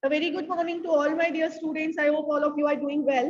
A very good morning to all my dear students. I hope all of you are doing well.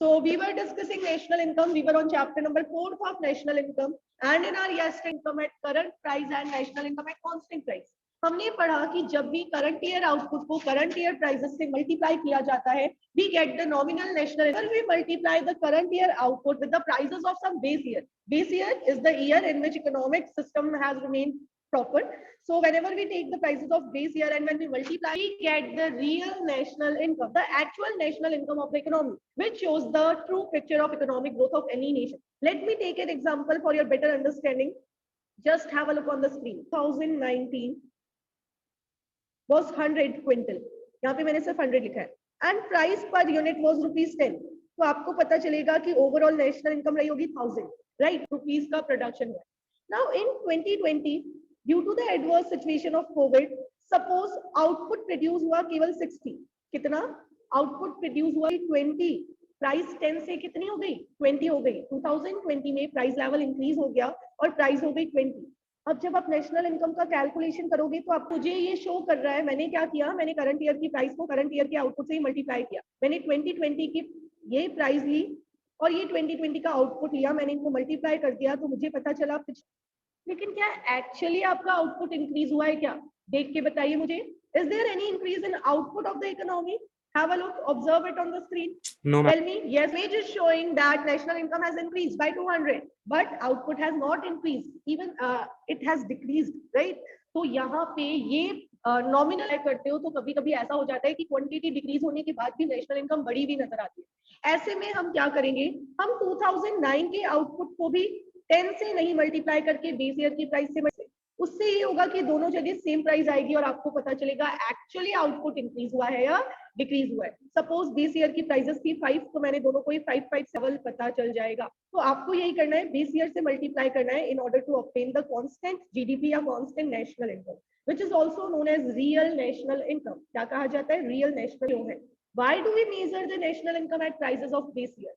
So we were discussing national income. We were on chapter number 4 of national income, and in our yesterday income at current price and national income at constant price. हमने पढ़ा कि जब भी current year output को current year prices से multiply किया जाता है, we get the nominal national income. We multiply the current year output with the prices of some base year. Base year is the year in which economic system has remained proper. So whenever we take the prices of base year and when we multiply, we get the real national income, the actual national income of the economy, which shows the true picture of economic growth of any nation. Let me take an example for your better understanding. Just have a look on the screen. 2019 was 100 quintal, यहाँ पे मैंने सिर्फ 100 लिखा है, and price per unit was ₹10. तो आपको पता चलेगा कि ओवरऑल नेशनल इनकम रही होगी 1000, राइट, रुपीस का प्रोडक्शन है. Now in 2020 due to the adverse situation of Covid, suppose output produce हुआ केवल 60. कितना आउटपुट प्रोड्यूस हुआ? 20. प्राइस 10 से कितनी हो गई? 20 हो गई. 2020 में प्राइस लेवल इंक्रीज हो गया और प्राइस हो गई 20. अब जब आप नेशनल इनकम का कैलकुलेशन करोगे तो आप मुझे ये शो कर रहा है, मैंने क्या किया, मैंने करंट ईयर की प्राइस को करंट ईयर के आउटपुट से ही मल्टीप्लाई किया. मैंने 2020 की ये प्राइस ली और ये 2020 का आउटपुट लिया, मैंने इनको मल्टीप्लाई कर दिया, तो मुझे पता चला. लेकिन क्या एक्चुअली आपका आउटपुट इंक्रीज हुआ है क्या? देख के बताइए मुझे. Is there any increase in output of the economy? Have a look, observe it on the screen. No, tell me. Yes, page is showing that national income has increased by 200, but output has not increased. Even it has decreased, right? तो यहाँ पे ये nominal करते हो तो कभी कभी ऐसा हो जाता है कि क्वांटिटी डिक्रीज होने के बाद भी नेशनल इनकम बढ़ी भी नजर आती है. ऐसे में हम क्या करेंगे, हम 2009 के आउटपुट को भी 10 से नहीं मल्टीप्लाई करके बेस ईयर की प्राइस से, उससे ये होगा कि दोनों जगह सेम प्राइस आएगी और आपको पता चलेगा एक्चुअली आउटपुट इंक्रीज हुआ है या डिक्रीज हुआ है. सपोज बेस ईयर की प्राइसेस थी 5, तो मैंने दोनों को ही 557 पता चल जाएगा. तो आपको यही करना है, बेस ईयर से मल्टीप्लाई करना है in order to obtain the constant GDP या constant national income, which is also known as real national income. क्या कहा जाता है? रियल नेशनल इनकम है. Why do we measure the national income at prices of base year?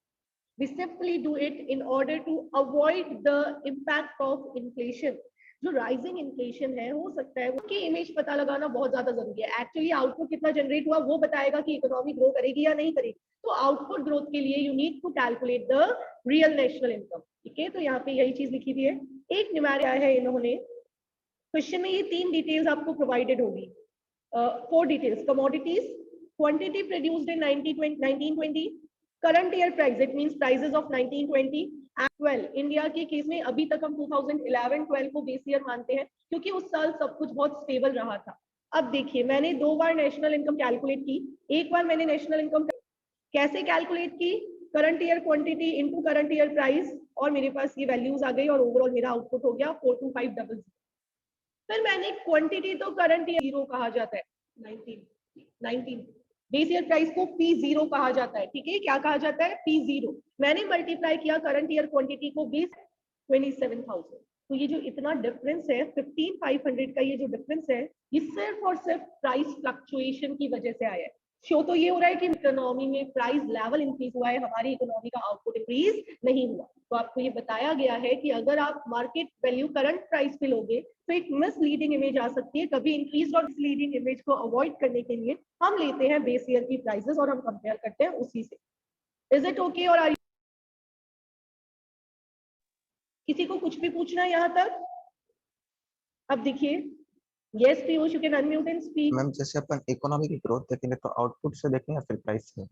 We simply do it in order to avoid the impact of inflation. जो rising inflation है, हो सकता है उसकी इमेज पता लगाना बहुत ज्यादा जरूरी है. एक्चुअली आउटपुट कितना जनरेट हुआ वो बताएगा कि इकोनॉमी ग्रो करेगी या नहीं करेगी. तो आउटपुट ग्रोथ के लिए you need to calculate the real national income. ठीक है, तो यहाँ पे यही चीज लिखी हुई है. एक न्यूमेरिक आया है इन्होंने क्वेश्चन में, ये 3 डिटेल्स आपको प्रोवाइडेड होगी. 4 details: commodities, quantity produced in 1920, current year price, it means prices of 1920 and 12. India के केस में अभी तक हम 2011-12 को बेस ईयर मानते हैं क्योंकि उस साल सब कुछ बहुत स्टेबल रहा था. अब देखिए, मैंने 2 बार नेशनल इनकम कैलकुलेट की. एक बार मैंने नेशनल इनकम कैसे कैलकुलेट की? Current year quantity into current year price, और मेरे पास ये वैल्यूज आ गई और ओवरऑल मेरा आउटपुट हो गया 42500. फिर मैंने क्वांटिटी तो करंट ईयर 0 कहा जाता है, 19 बेस ईयर प्राइस को P0 कहा जाता है. ठीक है, क्या कहा जाता है? P0. मैंने मल्टीप्लाई किया करंट ईयर क्वांटिटी को 27,000. तो ये जो इतना डिफरेंस है 15,500 का, ये जो डिफरेंस है ये सिर्फ और सिर्फ प्राइस फ्लक्चुएशन की वजह से आया है. शो तो ये हो रहा है कि इकोनॉमी में प्राइस लेवल इंक्रीज हुआ है, हमारी इकोनॉमी का आउटपुट इंक्रीज नहीं हुआ. तो आपको ये बताया गया है कि अगर आप मार्केट वैल्यू करंट प्राइस पे लोगे तो एक मिसलीडिंग इमेज आ सकती है. कभी इंक्रीज और मिसलीडिंग इमेज को अवॉइड करने के लिए हम लेते हैं बेस ईयर की प्राइसेस और हम कंपेयर करते हैं उसी से. Is it okay? और किसी को कुछ भी पूछना है यहाँ तक? अब देखिए, yes Piyush, you can unmute and speak. Ma'am, जैसे अपन इकोनॉमी की ग्रोथ देखेंगे तो आउटपुट से देखेंगे या फिर प्राइस से?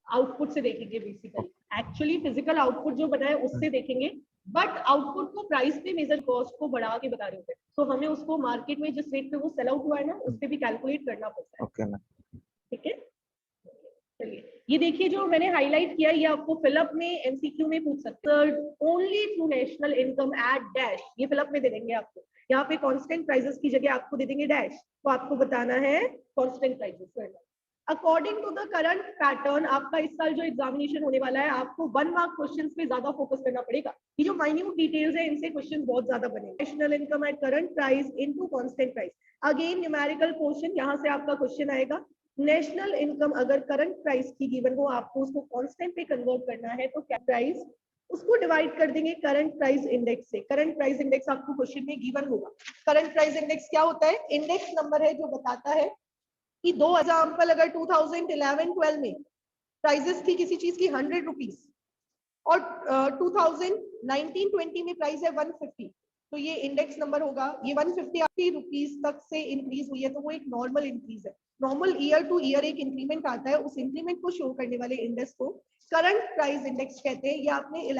आउटपुट से देखेंगे बेसिकली. एक्चुअली फिजिकल आउटपुट जो बना है उससे देखेंगे, बट आउटपुट को प्राइस पे मेजर, कॉस्ट को बढ़ा के बता रहे होते हैं. तो हमें उसको मार्केट में जिस रेट पे वो सेल आउट हुआ है ना, उससे भी कैलकुलेट करना पड़ता है. ओके मैम, ठीक है, चलिए ये देखिए जो मैंने हाईलाइट किया, ये आपको फिलअप में एमसीक्यू में पूछ सकते हैं. Only through national income eight dash, ये फिलअप में दे देंगे आपको. यहाँ पे कांस्टेंट प्राइसेस की जगह आपको दे देंगे डैश, तो आपको बताना है constant prices. According to the current pattern, आपका इस साल जो एग्जामिनेशन होने वाला है, आपको 1 मार्क क्वेश्चंस पे ज्यादा फोकस करना पड़ेगा. ये जो माइन्यूट डिटेल्स है इनसे क्वेश्चन बहुत ज्यादा बनेंगे. National income eight current price into constant price, again numerical portion, यहाँ से आपका क्वेश्चन आएगा. नेशनल इनकम अगर करंट प्राइस की गिवन हो, आपको उसको कांस्टेंट पे कन्वर्ट करना है, तो क्या प्राइस उसको डिवाइड कर देंगे करंट प्राइस इंडेक्स से. करंट प्राइस इंडेक्स आपको क्वेश्चन में गिवन होगा. करंट प्राइस इंडेक्स क्या होता है? इंडेक्स नंबर है जो बताता है कि दो एग्जाम्पल, अगर 2011-12 में प्राइजेस थी किसी चीज की 100 रुपीज और 2019-20 में प्राइस है 150, तो ये इंडेक्स नंबर होगा, ये 150 रुपीज तक से इंक्रीज हुई है, तो वो एक नॉर्मल इंक्रीज है। नॉर्मल ईयर टू ईयर एक इंक्रीमेंट आता है, उस इंक्रीमेंट को शो करने वाले इंडेक्स को करंट प्राइस इंडेक्स कहते हैं। ये आपने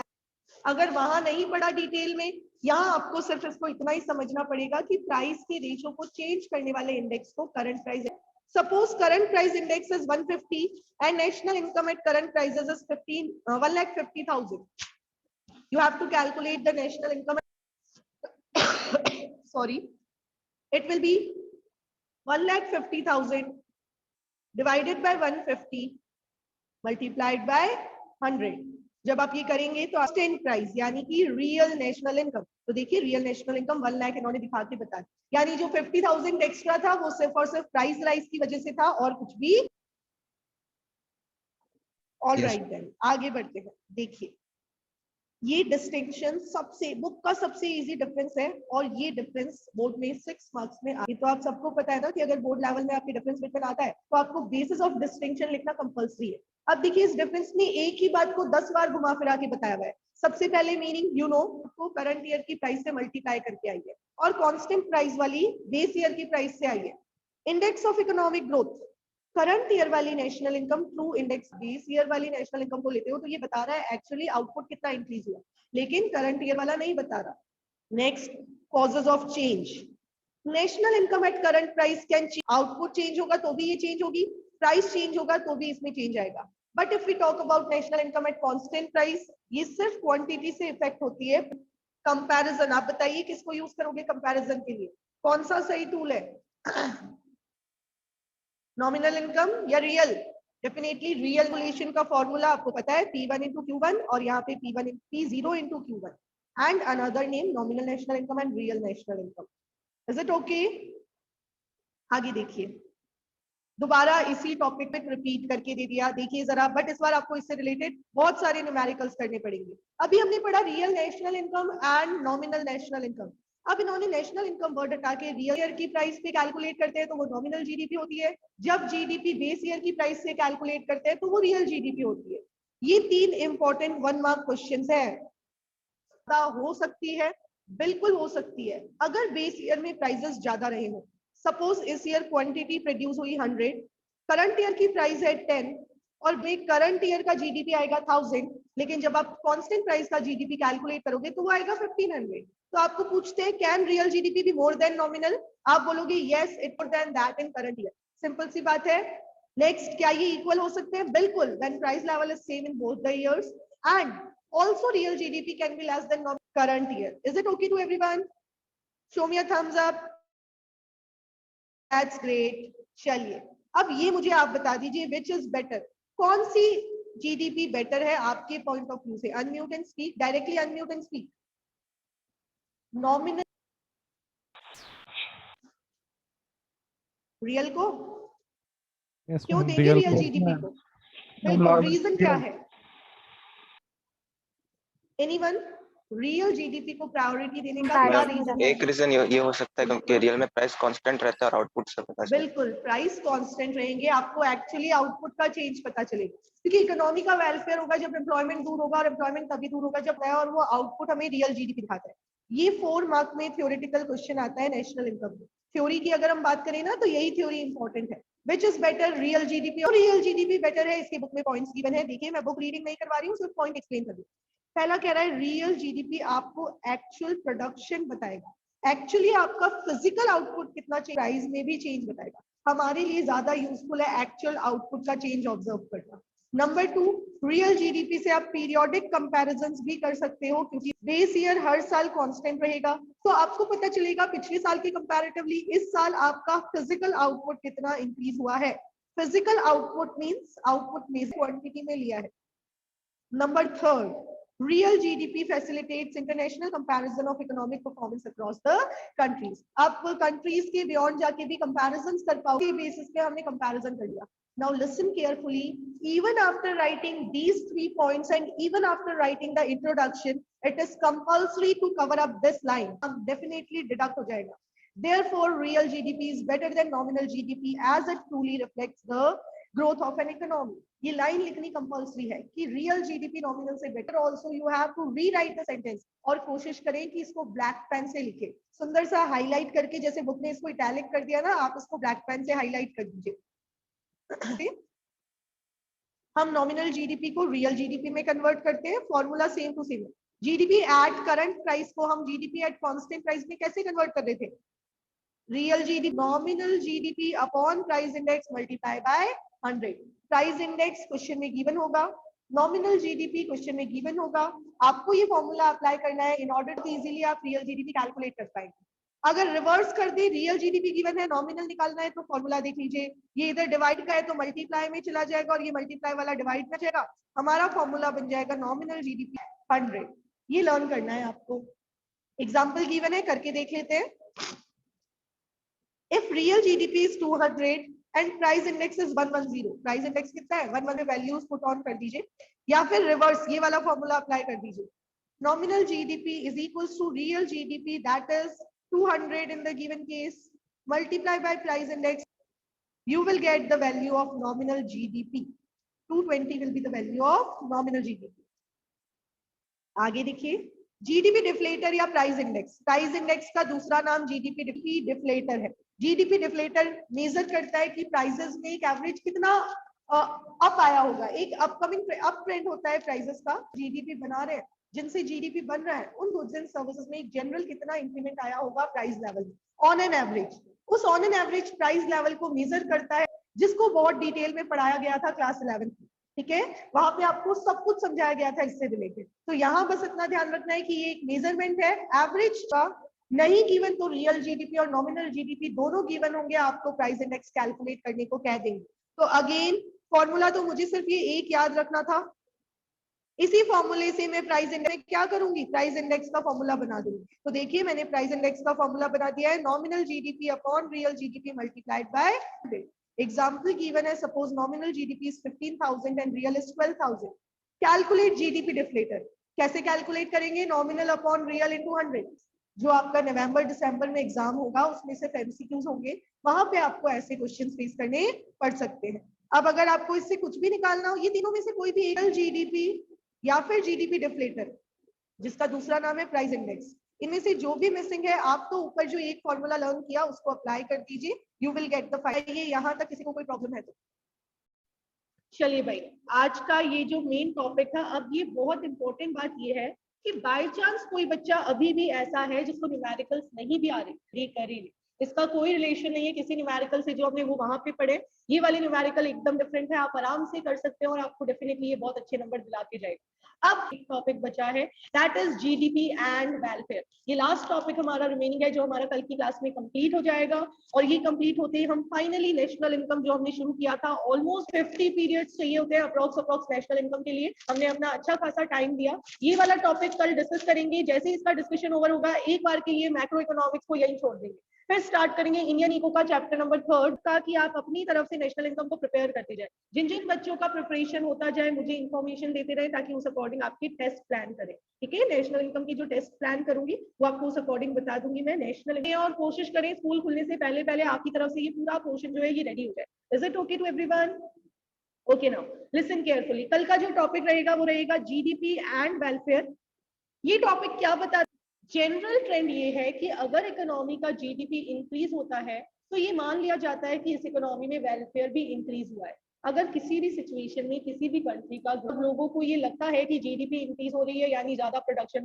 अगर वहां नहीं पढ़ा डिटेल में, यहाँ आपको सिर्फ इसको इतना ही समझना पड़ेगा कि प्राइस के रेशियो को चेंज करने वाले इंडेक्स को current price. Suppose current price index is 150 and national income at current prices is 1,50,000. You have to calculate the national income. Sorry, it will be 1,50,000 divided by 150 multiplied by 100. जब आप ये करेंगे तो constant price यानी कि real national income, तो देखिए real national income 1 lakh इन्होंने दिखा के बताया, यानी जो 50,000 एक्स्ट्रा था वो सिर्फ और सिर्फ प्राइस राइज की वजह से था और कुछ भी। ऑल राइट देन आगे बढ़ते हैं। देखिए ये डिस्टिंक्शन सबसे बुक का सबसे इजी डिफरेंस है और ये डिफरेंस बोर्ड में 6 मार्क्स में आता है। तो आप सबको पता है ना कि अगर बोर्ड लेवल में आपके डिफरेंस बिटवीन आता है तो आपको बेसिस ऑफ डिस्टिंक्शन लिखना कंपलसरी है। अब देखिए इस डिफरेंस में एक ही बात को 10 बार घुमा फिरा के बताया हुआ है। सबसे पहले मीनिंग यू नो को करंट ईयर की प्राइस से मल्टीप्लाई करके आई है और कांस्टेंट प्राइस वाली बेस ईयर की प्राइस से आई है। Index of economic growth, current year वाली national income through index base year वाली नेशनल इनकम को लेते हो तो ये बता रहा है एक्चुअली आउटपुट कितना इंक्रीज हुआ, लेकिन करंट ईयर वाला नहीं बता रहा। Next causes of change, national income eight current price can change, output change होगा तो भी ये चेंज होगी, प्राइस चेंज होगा तो भी इसमें चेंज आएगा। But if we talk about national income at constant price, ये सिर्फ क्वांटिटी से इफेक्ट होती है। कंपैरिजन, आप बताइए किसको यूज करोगे कंपैरिजन के लिए, कौन सा सही टूल है? नॉमिनल इनकम या रियल? डेफिनेटली रियल रिलेशन का फॉर्मूला आपको पता है P1 into Q1 और यहाँ पे P0 into Q1 and another name nominal national income and real national income. Is it okay? आगे देखिए, दोबारा इसी टॉपिक पे रिपीट करके दे दिया, देखिए जरा, बट इस बार आपको इससे रिलेटेड बहुत सारे न्यूमेरिकल्स करने पड़ेंगे। अभी हमने पढ़ा real national income and nominal national income. अब इन्होंने नेशनल इनकम वर्ड हटा के रियल ईयर की प्राइस पे कैलकुलेट करते हैं तो वो नॉमिनल जीडीपी होती है, जब जीडीपी बेस ईयर की प्राइस से कैलकुलेट करते हैं तो वो रियल जीडीपी होती है। ये 3 इंपॉर्टेंट 1 मार्क क्वेश्चंस है। हो सकती है, बिल्कुल हो सकती है, अगर बेस ईयर में प्राइसेस ज्यादा रहे हो। सपोज इस ईयर क्वांटिटी प्रोड्यूस हुई 100, करंट ईयर की प्राइस है 10 और करंट ईयर का जीडीपी आएगा 1000, लेकिन जब आप कांस्टेंट प्राइस का जीडीपी कैलकुलेट करोगे तो वो आएगा 1500। तो आपको पूछते हैं can real GDP be more than nominal, आप बोलोगे yes it more than that in current year. Simple सी बात है। नेक्स्ट, क्या ये इक्वल हो सकते हैं? बिल्कुल, when price level is same in both the years and also real GDP can be less than current year. Is it okay to everyone? Show me a thumbs up. That's great. चलिए अब ये मुझे आप बता दीजिए which is better, कौन सी GDP better है आपके पॉइंट ऑफ व्यू से? Unmute and speak, directly unmute and speak. Nominal real को? yes, क्यों देंगे रियल जीडीपी को? बिल्कुल, रीजन क्या है? एनीवन? रियल जीडीपी को प्रायोरिटी देने का क्या रीजन है? एक रीजन ये हो सकता है क्योंकि रियल में प्राइस कांस्टेंट रहता है और आउटपुट से पता चलता है। बिल्कुल, प्राइस कांस्टेंट रहेंगे, आपको एक्चुअली आउटपुट का चेंज पता चलेगा, क्योंकि इकोनॉमी का वेलफेयर होगा जब एम्प्लॉयमेंट दूर होगा और एम्प्लॉयमेंट तभी दूर होगा जब नया और वो आउटपुट हमें रियल जीडीपी दिखाता है। ये 4 मार्क में थ्योरेटिकल क्वेश्चन आता है नेशनल इनकम में। थ्योरी की अगर हम बात करें ना तो यही थ्योरी इंपॉर्टेंट है। Which is better, real GDP और रियल जीडीपी बेटर है? इसके बुक में पॉइंट्स गिवन है, देखिए मैं बुक रीडिंग नहीं करवा रही हूँ, सिर्फ पॉइंट एक्सप्लेन कर रही हूँ। पहला कह रहा है रियल जीडीपी आपको एक्चुअल प्रोडक्शन बताएगा, एक्चुअली आपका फिजिकल आउटपुट कितना प्राइस में भी चेंज बताएगा। हमारे लिए ज्यादा यूजफुल है एक्चुअल आउटपुट का चेंज ऑब्जर्व करना। नंबर 2, रियल जीडीपी से आप पीरियोडिक कंपैरिजंस भी कर सकते हो, क्योंकि बेस ईयर हर साल कांस्टेंट रहेगा, तो आपको पता चलेगा पिछले साल के कंपैरेटिवली इस साल आपका फिजिकल आउटपुट कितना इंक्रीज हुआ है। फिजिकल आउटपुट मींस आउटपुट में क्वांटिटी में लिया है। Number 3, real GDP facilitates international comparison of economic performance across the countries. आप countries के beyond जाके भी comparisons कर पाओगे, basis पे हमने comparison कर लिया। Now listen carefully. Even after writing these 3 points and even after writing the introduction, it is compulsory to cover up this line. Definitely deduct हो जाएगा। Therefore, real GDP is better than nominal GDP as it truly reflects the growth of an economy. ये line लिखनी compulsory है कि real GDP nominal से better. Also you have to rewrite the sentence और कोशिश करें कि इसको ब्लैक पेन से लिखे, सुंदर सा हाईलाइट करके, जैसे बुक ने इसको इटैलिक कर दिया ना, आप इसको ब्लैक पेन से हाईलाइट कर दीजिए. हम नॉमिनल जीडीपी को रियल जीडीपी में कन्वर्ट करते हैं. Formula same to same. GDP at current price को हम जीडीपी एट कांस्टेंट प्राइस में कैसे कन्वर्ट कर रहे थे? Real GDP nominal GDP upon price index multiply by 100. Price index question में गिवन होगा, नॉमिनल जीडीपी क्वेश्चन में गिवन होगा. आपको ये फॉर्मूला अप्लाई करना है इन ऑर्डर टू इजीली आप रियल जीडीपी कैलकुलेट कर पाएंगे. अगर रिवर्स कर दे, रियल जीडीपी गिवन है, नॉमिनल निकालना है, तो फॉर्मूला देख लीजिए. ये इधर डिवाइड का है तो मल्टीप्लाई में चला जाएगा और ये मल्टीप्लाई वाला डिवाइड में जाएगा. हमारा फॉर्मूला बन जाएगा नॉमिनल जीडीपी 100. ये लर्न करना है आपको. एग्जाम्पल गिवन है, करके देख लेते हैं. If real GDP is 200 and price index is 110, price index कितना है? 110 वैल्यूज पुट ऑन कर दीजिए, या फिर रिवर्स ये वाला फॉर्मूला अप्लाई कर दीजिए. Nominal GDP is equals to real GDP, that is 200 in the given case, multiply by price index, you will get the value of nominal GDP. 220 will be the value of nominal GDP. आगे देखिए, GDP deflator या price index. Price index का दूसरा नाम GDP deflator है. GDP deflator major करता है कि प्राइसेस में एक एवरेज कितना अप आया होगा. एक अपकमिंग अप ट्रेंड होता है प्राइसेस का. जीडीपी बना रहे हैं, जिनसे जीडीपी बन रहा है, उन गुड्स एंड सर्विसेज में एक जनरल कितना इंक्रीमेंट आया होगा price level on an average. उस on an average price level को मेजर करता है, जिसको बहुत डिटेल में पढ़ाया गया था क्लास 11 में. ठीक है, वहां पे आपको सब कुछ समझाया गया था इससे रिलेटेड. तो यहाँ बस इतना ध्यान रखना है कि ये एक मेजरमेंट है एवरेज का. नहीं गिवन तो रियल जीडीपी और नॉमिनल जीडीपी दोनों गिवन होंगे, आपको प्राइस इंडेक्स कैलकुलेट करने को कह देंगे. तो अगेन फॉर्मूला तो मुझे सिर्फ ये एक याद रखना था. इसी फॉर्मूले से मैं प्राइस इंडेक्स क्या करूंगी, प्राइस इंडेक्स का फॉर्मूला बना दूंगी. तो देखिए मैंने प्राइस इंडेक्स का फॉर्मूला बना दिया है, nominal GDP upon real GDP multiplied by 100. Example given है, suppose nominal GDP is 15,000 and real is 12,000. Calculate GDP deflator. कैसे कैलकुलेट करेंगे? Nominal upon real into 100. जो आपका नवंबर दिसंबर में एग्जाम होगा उसमें सिर्फ एमसीक्यूज होंगे, वहां पे आपको ऐसे क्वेश्चन फेस करने पड़ सकते हैं. अब अगर आपको इससे कुछ भी निकालना हो, ये तीनों में से कोई भी एक, जीडीपी या फिर जीडीपी डिफ्लेटर जिसका दूसरा नाम है प्राइस इंडेक्स, इनमें से जो भी मिसिंग है, आप तो ऊपर जो एक फॉर्मूला लर्न किया उसको अप्लाई कर दीजिए, you will get the file. ये यहाँ तक किसी को कोई प्रॉब्लम है तो चलिए भाई, आज का ये जो मेन टॉपिक था. अब ये बहुत इंपॉर्टेंट बात ये है कि बाय चांस कोई बच्चा अभी भी ऐसा है जिसको न्यूमेरिकल्स नहीं भी आ रहे, ये करें, इसका कोई रिलेशन नहीं है किसी न्यूमेरिकल से जो हमने वो वहां पे पढ़े. ये वाले न्यूमेरिकल एकदम डिफरेंट है, आप आराम से कर सकते हैं और आपको डेफिनेटली ये बहुत अच्छे नंबर दिला के जाएगा. अब एक टॉपिक बचा है, that is GDP and welfare. ये लास्ट टॉपिक हमारा रिमेनिंग है, जो हमारा कल की क्लास में कंप्लीट हो जाएगा. और ये कंप्लीट होते ही हम फाइनली नेशनल इनकम जो हमने शुरू किया था, ऑलमोस्ट 50 पीरियड्स चाहिए होते हैं अप्रोक्स नेशनल इनकम के लिए. हमने अपना अच्छा खासा टाइम दिया. ये वाला टॉपिक कल डिस्कस करेंगे. जैसे इसका डिस्कशन ओवर होगा, एक बार के लिए मैक्रो इकोनॉमिक्स को यही छोड़ देंगे, फिर स्टार्ट करेंगे इंडियन इको का चैप्टर नंबर 3, ताकि आप अपनी तरफ से नेशनल इनकम को प्रिपेयर करते जाए. जिन जिन बच्चों का प्रिपरेशन होता जाए मुझे इन्फॉर्मेशन देते रहे, ताकि उस अकॉर्डिंग आपकी टेस्ट प्लान करें. ठीक है, नेशनल इनकम की जो टेस्ट प्लान करूंगी वो आपको उस अकॉर्डिंग बता दूंगी मैं नेशनल. और कोशिश करें स्कूल खुलने से पहले पहले आपकी तरफ से ये पूरा पोर्शन जो है ये रेडी हो जाए. Is it okay to everyone? Okay, now listen carefully. कल का जो टॉपिक रहेगा वो रहेगा जीडीपी एंड वेलफेयर. ये टॉपिक क्या बता, जनरल ट्रेंड ये है कि अगर इकोनॉमी का जीडीपी इंक्रीज होता है तो ये मान लिया जाता है कि इस इकोनॉमी में वेलफेयर भी इंक्रीज हुआ है. अगर किसी भी सिचुएशन में किसी भी कंट्री का लोगों को ये लगता है कि जीडीपी इंक्रीज हो रही है यानी ज्यादा प्रोडक्शन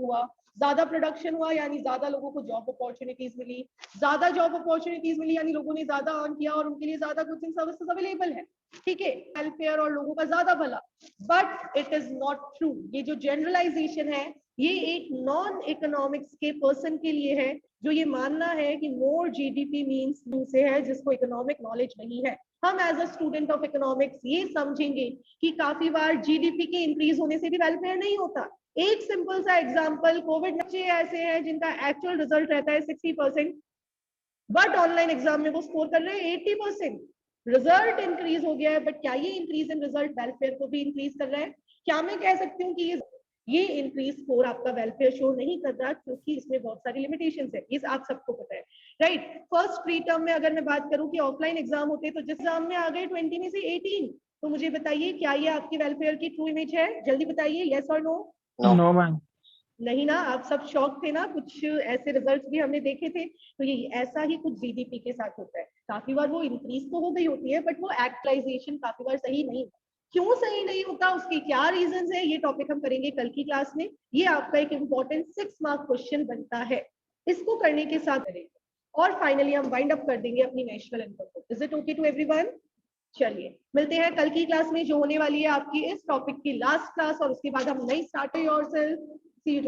हुआ यानी ज्यादा लोगों को जॉब अपॉर्चुनिटीज मिली, ज्यादा जॉब अपॉर्चुनिटीज मिली यानी लोगों ने ज्यादा अर्न किया और उनके लिए ज्यादा गुड्स एंड सर्विसेज अवेलेबल है. ठीक है, वेलफेयर और लोगों का ज्यादा भला. But it is not true. ये जो जनरलाइजेशन है ये एक नॉन इकोनॉमिक्स के पर्सन के लिए है, जो ये मानना है कि मोर जीडीपी मींस से है, जिसको इकोनॉमिक नॉलेज नहीं है. हम as a student of economics ये समझेंगे कि काफी बार जीडीपी के इंक्रीज होने से भी वेलफेयर नहीं होता. एक सिंपल सा एग्जांपल, कोविड बच्चे ऐसे हैं जिनका एक्चुअल रिजल्ट रहता है 60%, बट ऑनलाइन एग्जाम में वो स्कोर कर रहे हैं 80%. रिजल्ट इंक्रीज हो गया है, बट क्या ये इंक्रीज इन रिजल्ट वेलफेयर को भी इंक्रीज कर रहा है? क्या मैं कह सकती हूँ कि ये इंक्रीज स्कोर आपका वेलफेयर शो नहीं कर रहा, क्योंकि इसमें बहुत सारी लिमिटेशंस है. ये आप सबको पता है. राइट। फर्स्ट प्री टर्म में अगर मैं बात करूं कि ऑफलाइन एग्जाम होते तो जिस एग्जाम में आ गए 20 में से 18, तो मुझे बताइए क्या ये आपकी वेलफेयर की ट्रू इमेज है? जल्दी बताइए, यस और नो। No ma'am. नहीं ना, आप सब शॉक थे ना, कुछ ऐसे रिजल्ट्स भी हमने देखे थे। तो ये ऐसा ही कुछ जीडीपी के साथ होता है, काफी बार वो इंक्रीज तो हो गई होती है बट वो एक्चुअलाइजेशन काफी बार सही नहीं। क्यों सही नहीं होता, उसके क्या रीजंस है, ये टॉपिक हम करेंगे कल की क्लास में। ये आपका एक इम्पोर्टेंट 6 मार्क क्वेश्चन बनता है, इसको करने के साथ करेंगे और फाइनली हम वाइंड अप कर देंगे अपनी नेशनल इनकम को। Is it okay to everyone? चलिए मिलते हैं कल की क्लास में जो होने वाली है आपकी इस टॉपिक की लास्ट क्लास, और उसके बाद हम नई स्टार्ट योरसेल्फ। C you.